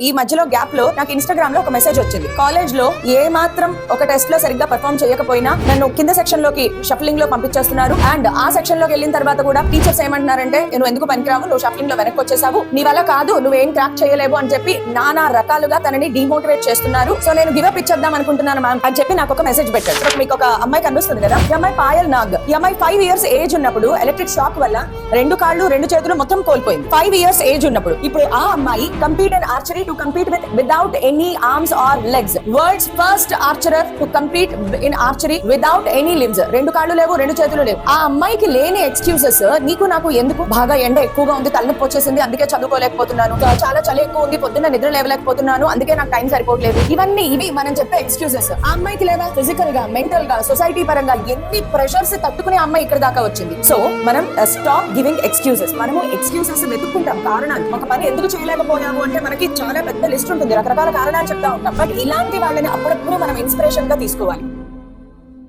ఈ మధ్యలో గ్యాప్ లో నాకు ఇన్స్టాగ్రామ్ లో ఒక మెసేజ్ వచ్చింది. కాలేజ్ లో ఏ మాత్రం ఒక టెస్ట్ లో సరిగ్గా పర్ఫార్మ్ చేయకపోయినా నన్ను కింద సెక్షన్ లోకి షఫ్లింగ్ లో పంపించేస్తున్నారు. అండ్ ఆ సెక్షన్ లోకి వెళ్ళిన తర్వాత కూడా టీచర్స్ ఏమంటున్నారంటే నువ్వు ఎందుకు పనికిరావు, నువ్వు షఫ్లింగ్ లో వెనక్కి వచ్చేసావు, నీ వల్ల కాదు, నువ్వేం క్రాక్ చేయలేవు అని చెప్పి నానా రకాలుగా తనని డిమోటివేట్ చేస్తున్నారు. సో నేను గివ్ అప్ ఇచ్చేద్దాం అనుకుంటున్నాను మ్యామ్ అని చెప్పి నాకు ఒక మెసేజ్ పెట్టాడు. మీకు ఒక అమ్మాయి కనిపిస్తుంది కదా, ఈ అమ్మాయి పాయల్ నాగ్. ఈ అమ్మాయి 5 years ఏజ్ ఉన్నప్పుడు ఎలక్ట్రిక్ షాక్ వల్ల 2 కాళ్ళు 2 చేతులు మొత్తం కోల్పోయింది. 5 years ఏజ్ ఉన్నప్పుడు. ఇప్పుడు ఆ అమ్మాయి compete in archery to compete without any arms or legs. World's first archer to compete in archery without any limbs. 2 కాళ్ళు లేవు, 2 చేతులు లేవు. ఆ అమ్మాయికి లేని ఎక్స్క్యూజెస్ నీకు నాకు ఎందుకు? బాగా ఎండ ఎక్కువగా ఉంది, తలనొప్పి వచ్చేసింది, అందుకే చదువుకోలేకపోతున్నాను, చాలా చలి ఎక్కువ ఉంది, పొద్దున్న నిద్ర లేవలేకపోతున్నాను, అందుకే నాకు టైం సరిపోవట్లేదు. ఇవి మనం చెప్పే ఎక్స్క్యూజెస్. ఆ అమ్మాయికి లేదా ఫిజికల్ గా, మెంటల్ గా, సొసైటీ పరంగా ఎన్ని ప్రెషర్స్ తట్టుకునే అమ్మాయి ఇక్కడ దాకా వచ్చింది. సో మనం స్టాప్ గివింగ్ ఎక్స్క్యూజెస్. మనము ఎక్స్క్యూజెస్ వెతుక్కుంటాం, కారణాలు. ఒక పని ఎందుకు చేయలేకపోయాము అంటే మనకి చాలా పెద్ద లిస్ట్ ఉంటుంది, రకరకాల కారణాలు చెప్తా ఉంటాం. బట్ ఇలాంటి వాళ్ళని అప్పుడప్పుడు మనం ఇన్స్పిరేషన్ గా తీసుకోవాలి.